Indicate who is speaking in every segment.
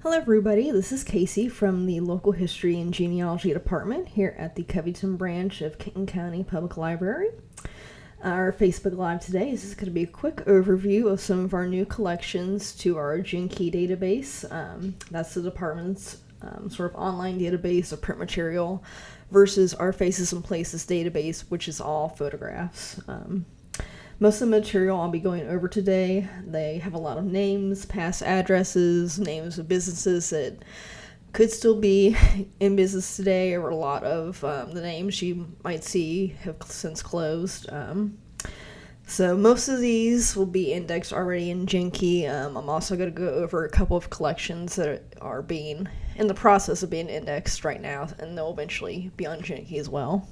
Speaker 1: Hello everybody, this is Casey from the Local History and Genealogy Department here at the Covington branch of Kenton County Public Library. Our Facebook Live today is just going to be a quick overview of some of our new collections to our GeNKY database. That's the department's sort of online database of print material versus our Faces and Places database, which is all photographs. Most of the material I'll be going over today, they have a lot of names, past addresses, names of businesses that could still be in business today, or a lot of the names you might see have since closed. So most of these will be indexed already in GeNKY. I'm also going to go over a couple of collections that are being in the process of being indexed right now, and they'll eventually be on GeNKY as well.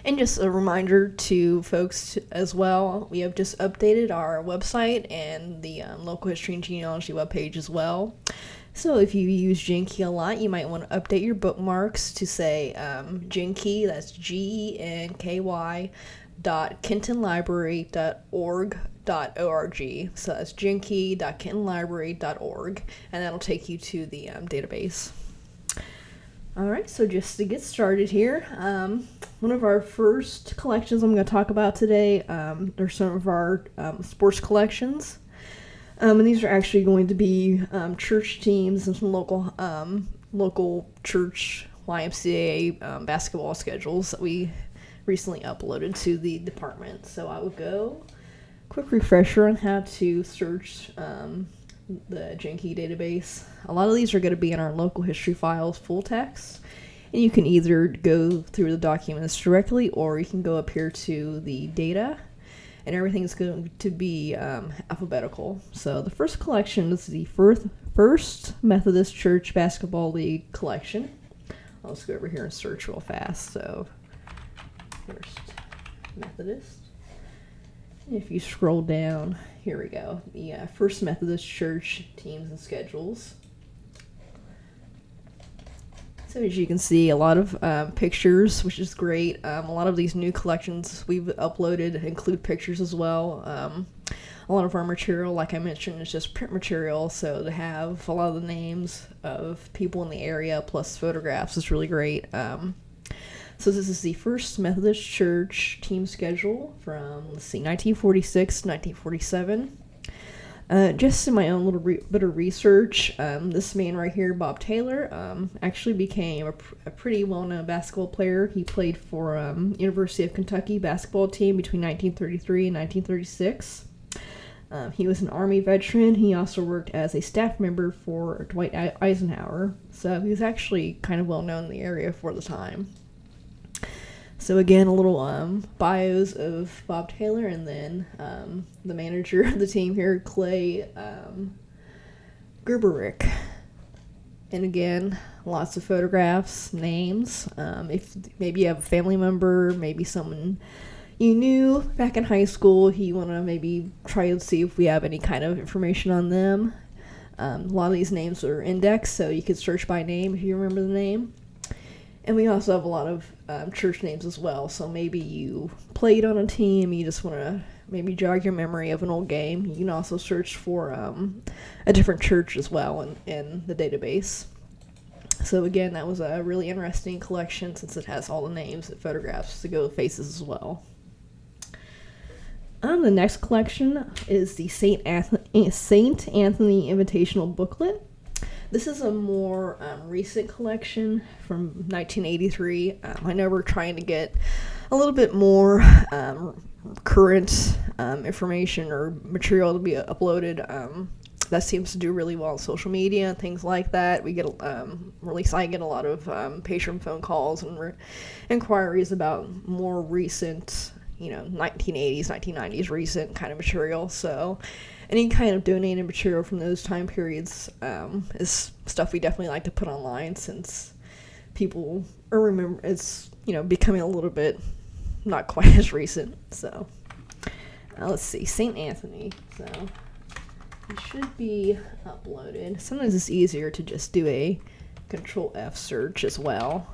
Speaker 1: And just a reminder to folks as well, we have just updated our website and the Local History and Genealogy webpage as well. So if you use GeNKY a lot, you might want to update your bookmarks to say GeNKY, that's GeNKY, kentonlibrary.org.org. So that's GeNKY.kentonlibrary.org, and that'll take you to the database. Alright, so just to get started here, one of our first collections I'm going to talk about today are some of our sports collections. And these are actually going to be church teams and some local church YMCA basketball schedules that we recently uploaded to the department. So I will go quick refresher on how to search the GeNKY database. A lot of these are going to be in our local history files full text, and you can either go through the documents directly, or you can go up here to the data, and everything's going to be alphabetical. So the first collection is the First Methodist Church Basketball League collection. I'll just go over here and search real fast. So First Methodist. If you scroll down, here we go, the First Methodist Church teams and schedules. So as you can see, a lot of pictures, which is great. A lot of these new collections we've uploaded include pictures as well. A lot of our material, like I mentioned, is just print material, so to have a lot of the names of people in the area plus photographs is really great. So this is the First Methodist Church team schedule from, 1946 to 1947. Just in my own little bit of research, this man right here, Bob Taylor, actually became a pretty well-known basketball player. He played for University of Kentucky basketball team between 1933 and 1936. He was an Army veteran. He also worked as a staff member for Dwight Eisenhower. So he was actually kind of well-known in the area for the time. So again, a little bios of Bob Taylor, and then the manager of the team here, Clay Gerberick. And again, lots of photographs, names. If maybe you have a family member, maybe someone you knew back in high school, you want to maybe try to see if we have any kind of information on them. A lot of these names are indexed, so you could search by name if you remember the name. And we also have a lot of church names as well, so maybe you played on a team, you just want to maybe jog your memory of an old game. You can also search for a different church as well in the database. So again, that was a really interesting collection since it has all the names and photographs to go with faces as well. The next collection is the St. Anthony Invitational Booklet. This is a more recent collection from 1983. I know we're trying to get a little bit more current information or material to be uploaded. That seems to do really well on social media and things like that. We get, at least I get a lot of patron phone calls and inquiries about more recent, 1980s, 1990s recent kind of material. So any kind of donated material from those time periods is stuff we definitely like to put online, since people remember it's becoming a little bit not quite as recent. So let's see, St. Anthony. So it should be uploaded. Sometimes it's easier to just do a Control F search as well.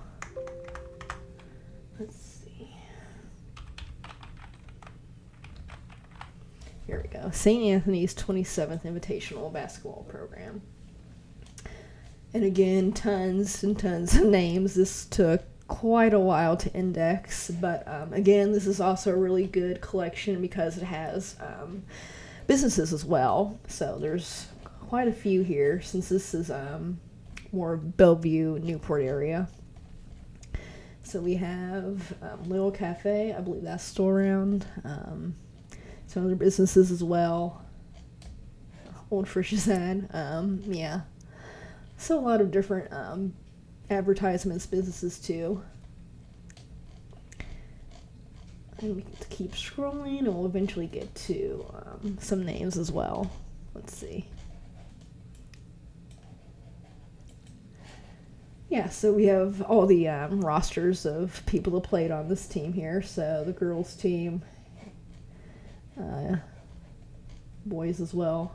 Speaker 1: Let's see. Here we go. St. Anthony's 27th Invitational Basketball Program. And again, tons and tons of names. This took quite a while to index, but again, this is also a really good collection because it has businesses as well. So there's quite a few here since this is more Bellevue, Newport area. So we have Little Cafe, I believe that's still around. Some other businesses as well. Old Frisch's Ad, yeah. So a lot of different advertisements, businesses too. And we can keep scrolling and we'll eventually get to some names as well. Let's see. Yeah, so we have all the rosters of people that played on this team here. So the girls team, boys as well.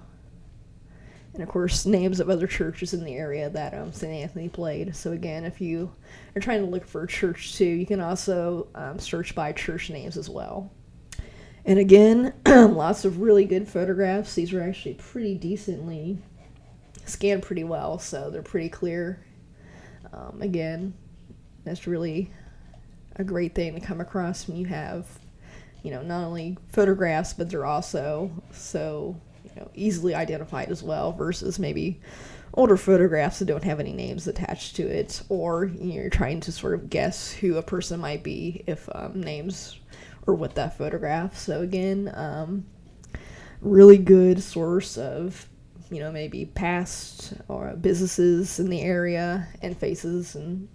Speaker 1: And of course, names of other churches in the area that St. Anthony played. So again, if you are trying to look for a church too, you can also search by church names as well. And again, lots of really good photographs. These are actually pretty decently scanned pretty well, so they're pretty clear. Again, that's really a great thing to come across when you have, not only photographs, but they're also so easily identified as well, versus maybe older photographs that don't have any names attached to it, or you're trying to sort of guess who a person might be if names are with that photograph. So again, really good source of maybe past or businesses in the area and faces and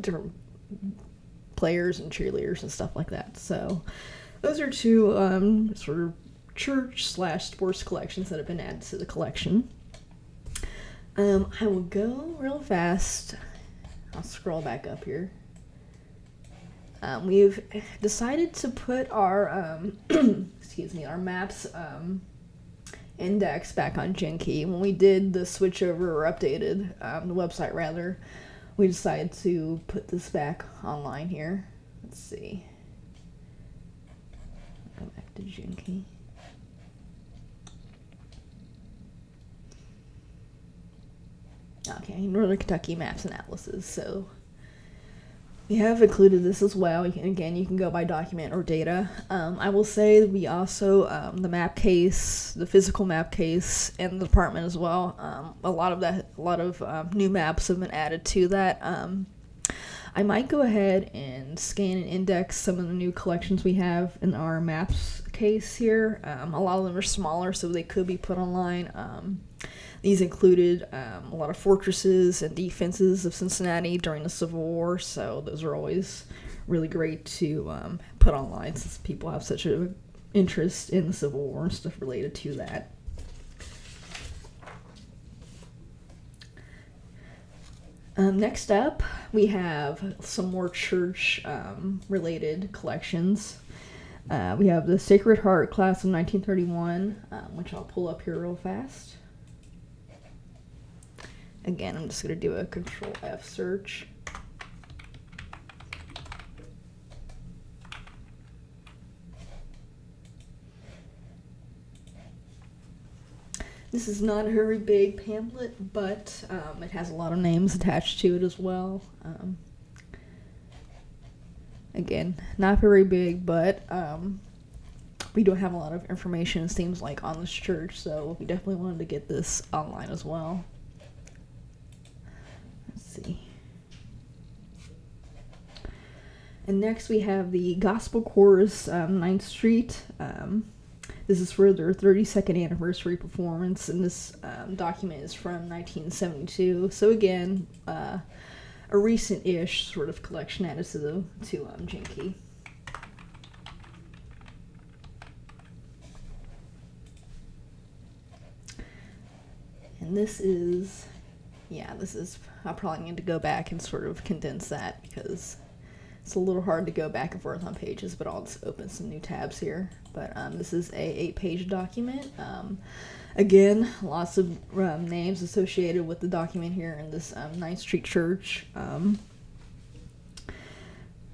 Speaker 1: different players and cheerleaders and stuff like that. So those are two sort of church/sports collections that have been added to the collection. I will go real fast. I'll scroll back up here. We've decided to put our our maps index back on GeNKY. When we did the switchover or updated the website rather, we decided to put this back online here. Let's see. Go back to GeNKY. Okay, Northern Kentucky maps and atlases. So we have included this as well. Again, you can go by document or data. I will say that we also, the map case, the physical map case, and the department as well. A lot of new maps have been added to that. I might go ahead and scan and index some of the new collections we have in our maps case here. A lot of them are smaller, so they could be put online. These included a lot of fortresses and defenses of Cincinnati during the Civil War, so those are always really great to put online since people have such an interest in the Civil War and stuff related to that. Next up, we have some more church-related collections. We have the Sacred Heart class of 1931, which I'll pull up here real fast. Again, I'm just going to do a Control F search. This is not a very big pamphlet, but it has a lot of names attached to it as well. Again, not very big, but we don't have a lot of information, it seems like, on this church, so we definitely wanted to get this online as well. See. And next we have the Gospel Chorus 9th Street. This is for their 32nd anniversary performance, and this document is from 1972. So again, a recent-ish sort of collection added to GeNKY. And this is, I'll probably need to go back and sort of condense that because it's a little hard to go back and forth on pages, but I'll just open some new tabs here. But this is a 8-page document. Again, lots of names associated with the document here in this 9th Street Church.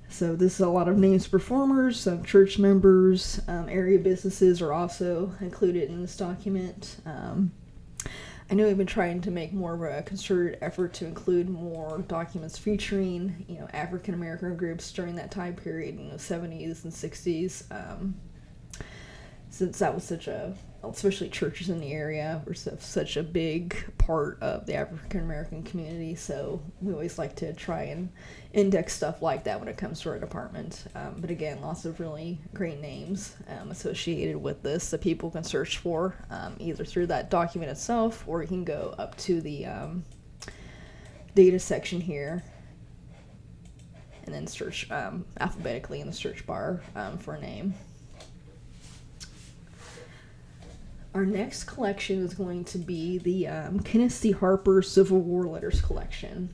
Speaker 1: So this is a lot of names of performers, some church members, area businesses are also included in this document. I know we've been trying to make more of a concerted effort to include more documents featuring, African American groups during that time period in the 70s and 60s. Since that was especially churches in the area, were such a big part of the African American community. So we always like to try and index stuff like that when it comes to our department. But again, lots of really great names associated with this that people can search for, either through that document itself, or you can go up to the data section here and then search alphabetically in the search bar for a name. Our next collection is going to be the Kenneth C. Harper Civil War Letters collection.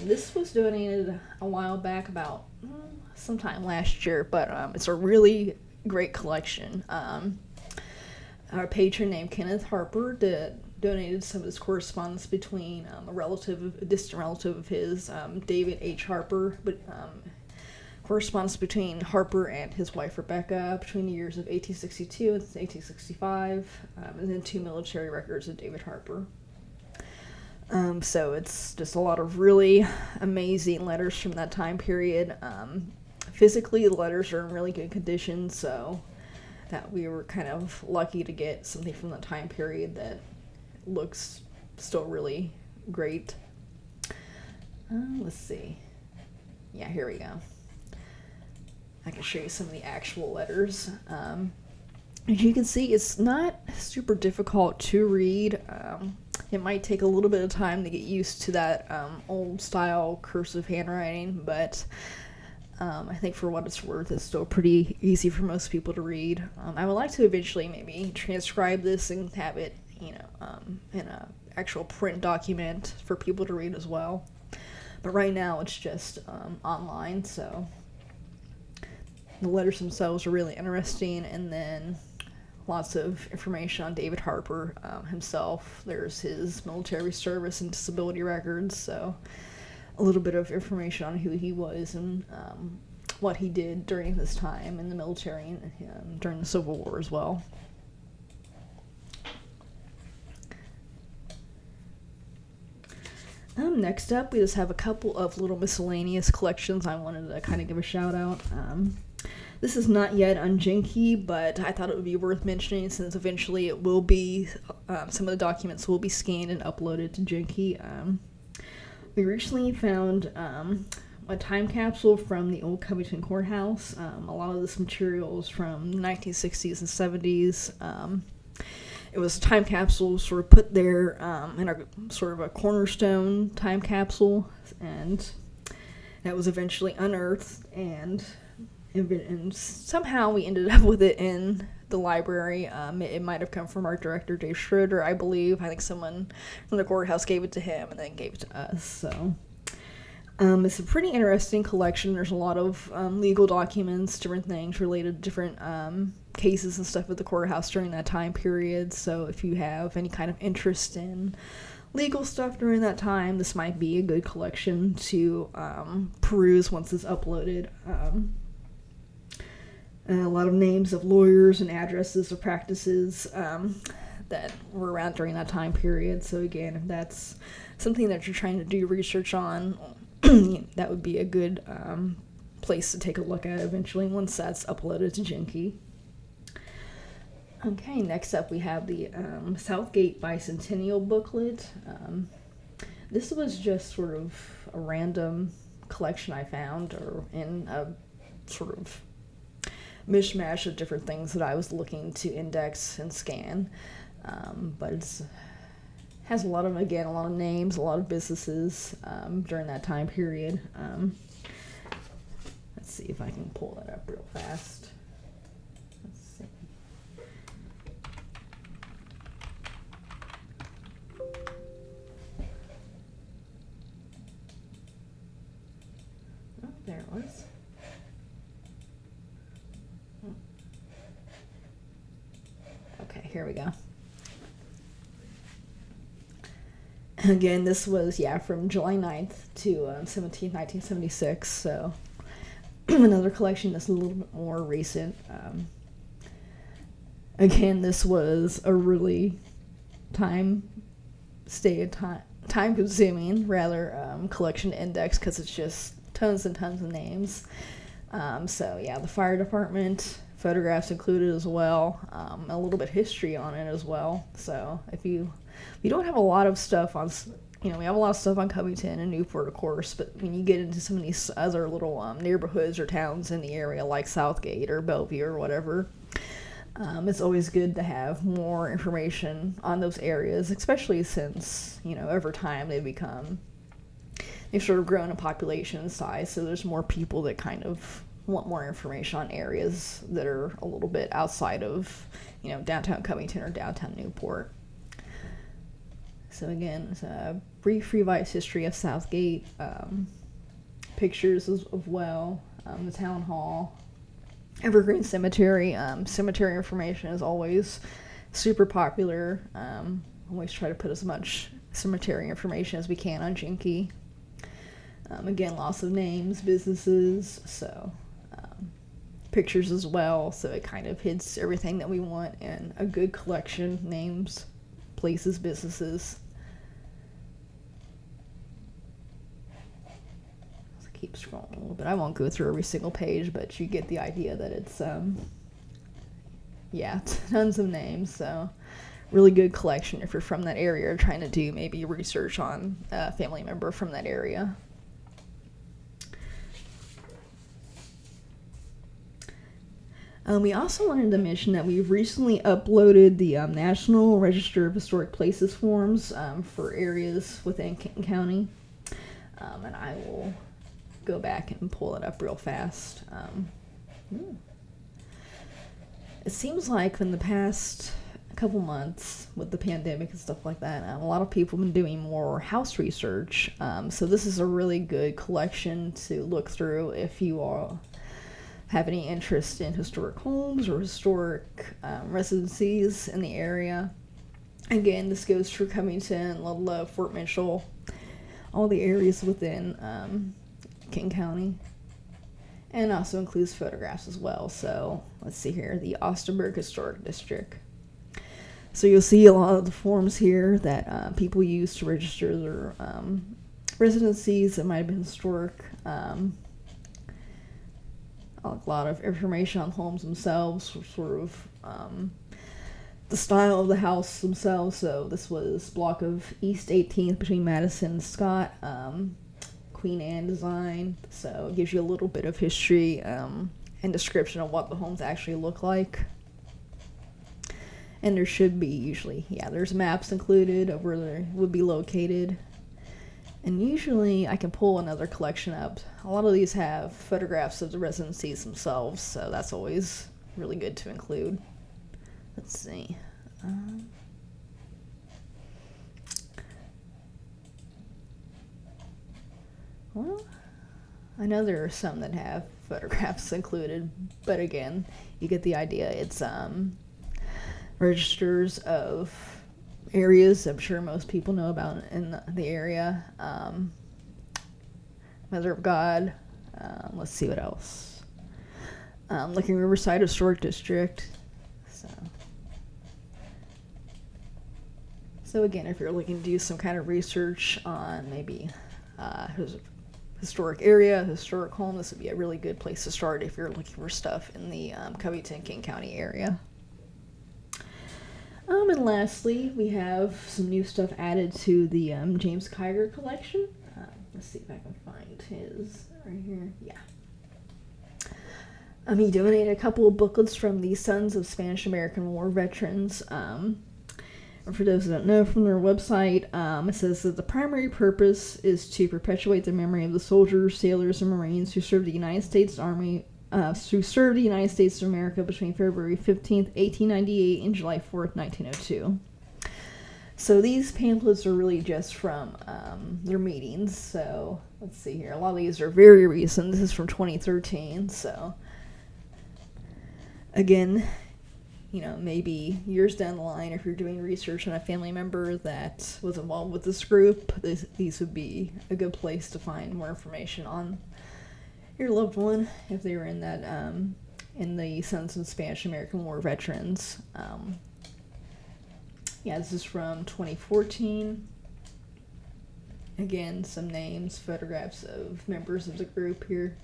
Speaker 1: This was donated a while back, about sometime last year, but it's a really great collection. Our patron named Kenneth Harper donated some of his correspondence between a distant relative of his, David H. Harper, but correspondence between Harper and his wife Rebecca between the years of 1862 and 1865, and then 2 military records of David Harper. So it's just a lot of really amazing letters from that time period. Physically, the letters are in really good condition, so that we were kind of lucky to get something from that time period that looks still really great. Let's see. Yeah, here we go. I can show you some of the actual letters. As you can see, it's not super difficult to read. It might take a little bit of time to get used to that old style cursive handwriting, but I think for what it's worth, it's still pretty easy for most people to read. I would like to eventually maybe transcribe this and have it, in a actual print document for people to read as well. But right now, it's just online, so the letters themselves are really interesting, and then lots of information on David Harper himself. There's his military service and disability records, so a little bit of information on who he was and what he did during his time in the military and during the Civil War as well. Next up, we just have a couple of little miscellaneous collections I wanted to kind of give a shout out. This is not yet on GeNKY, but I thought it would be worth mentioning since eventually it will be, some of the documents will be scanned and uploaded to GeNKY. We recently found a time capsule from the old Covington courthouse. A lot of this material is from the 1960s and 70s. It was a time capsule sort of put there in a sort of a cornerstone time capsule, and that was eventually unearthed, and somehow we ended up with it in the library. It might have come from our director, Dave Schroeder, I believe. I think someone from the courthouse gave it to him and then gave it to us. So it's a pretty interesting collection. There's a lot of legal documents, different things related to different cases and stuff at the courthouse during that time period. So if you have any kind of interest in legal stuff during that time, this might be a good collection to peruse once it's uploaded. A lot of names of lawyers and addresses of practices that were around during that time period. So again, if that's something that you're trying to do research on, that would be a good place to take a look at eventually once that's uploaded to GeNKY. Okay, next up we have the Southgate Bicentennial booklet. This was just sort of a random collection I found, or in a sort of mishmash of different things that I was looking to index and scan. But it has a lot of names, a lot of businesses during that time period. Let's see if I can pull that up real fast. Let's see. Oh, there it was. Okay, here we go. Again, this was, from July 9th to 17th, 1976, so another collection that's a little bit more recent. Again, this was a really stay time consuming rather collection to index because it's just tons and tons of names. So yeah, the fire department, photographs included as well, a little bit history on it as well. So if you don't have a lot of stuff on, we have a lot of stuff on Covington and Newport, of course, but when you get into some of these other little neighborhoods or towns in the area like Southgate or Bellevue or whatever, it's always good to have more information on those areas, especially since, over time they've sort of grown in population and size, so there's more people that kind of want more information on areas that are a little bit outside of, downtown Covington or downtown Newport. So again, it's a brief revised history of Southgate, pictures as well, the town hall, Evergreen Cemetery. Cemetery information is always super popular. Always try to put as much cemetery information as we can on GeNKY. Again, lots of names, businesses, so pictures as well, so it kind of hits everything that we want in a good collection: names, places, businesses. So keep scrolling a little bit. I won't go through every single page, but you get the idea that it's tons of names. So really good collection if you're from that area or trying to do maybe research on a family member from that area. We also wanted to mention that we've recently uploaded the National Register of Historic Places forms for areas within Kenton County. And I will go back and pull it up real fast. It seems like in the past couple months with the pandemic and stuff like that, a lot of people have been doing more house research. So this is a really good collection to look through if you are have any interest in historic homes or historic residencies in the area. Again, this goes for Covington, Ludlow, Fort Mitchell, all the areas within Kenton County, and also includes photographs as well. So let's see here, the Austenburg Historic District. So you'll see a lot of the forms here that people use to register their residencies that might have been historic. A lot of information on homes themselves, sort of the style of the house themselves. So this was block of East 18th between Madison and Scott, Queen Anne design. So it gives you a little bit of history and description of what the homes actually look like. And there should be usually, there's maps included of where they would be located. And usually I can pull another collection up. A lot of these have photographs of the residencies themselves, so that's always really good to include. Let's see. Well, I know there are some that have photographs included, but again, you get the idea. It's registers of areas I'm sure most people know about in the area. Mother of God. Let's see what else. Licking Riverside Historic District. So again, if you're looking to do some kind of research on maybe historic area, historic home, this would be a really good place to start if you're looking for stuff in the Covington-Kenton County area. And lastly, we have some new stuff added to the James Kiger collection. Let's see if I can find his right here. Yeah. He donated a couple of booklets from the Sons of Spanish-American War Veterans. For those who don't know from their website, it says that the primary purpose is to perpetuate the memory of the soldiers, sailors, and Marines who served the United States Army of America between February 15th, 1898 and July 4th, 1902. So these pamphlets are really just from their meetings. So let's see here. A lot of these are very recent. This is from 2013. So again, maybe years down the line, if you're doing research on a family member that was involved with this group, these would be a good place to find more information on your loved one if they were in that in the Sons of Spanish-American War Veterans. This is from 2014. Again, some names, photographs of members of the group here.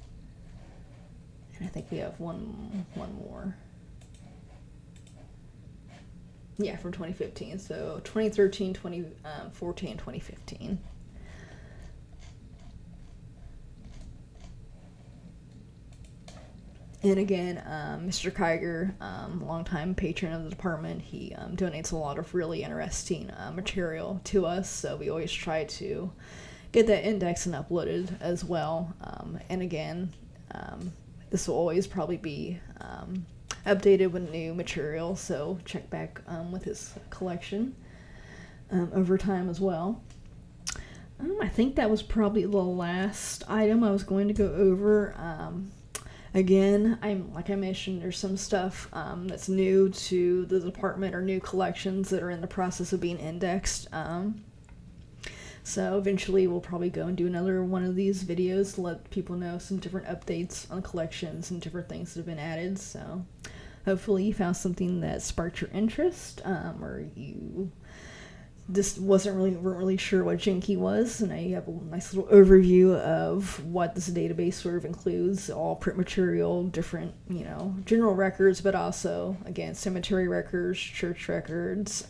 Speaker 1: And I think we have one more. Yeah, from 2015. So 2013, 2014, 2015. And again, Mr. Kiger, longtime patron of the department, he donates a lot of really interesting material to us, so we always try to get that indexed and uploaded as well. And again, this will always probably be updated with new material, so check back with his collection over time as well. I think that was probably the last item I was going to go over. Again, like I mentioned, there's some stuff that's new to the department or new collections that are in the process of being indexed. So eventually we'll probably go and do another one of these videos to let people know some different updates on collections and different things that have been added. So hopefully you found something that sparked your interest, or you just weren't really sure what GeNKY was, and I have a nice little overview of what this database sort of includes: all print material, different, general records, but also, again, cemetery records, church records,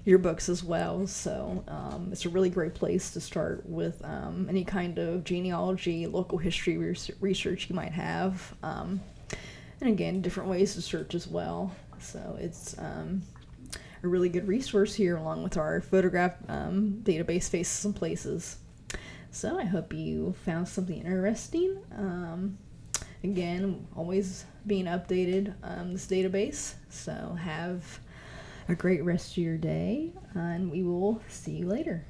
Speaker 1: yearbooks as well. So it's a really great place to start with any kind of genealogy, local history research you might have, and again, different ways to search as well. So it's a really good resource here, along with our photograph database, Faces and Places. So I hope you found something interesting. Again, always being updated this database. So have a great rest of your day, and we will see you later.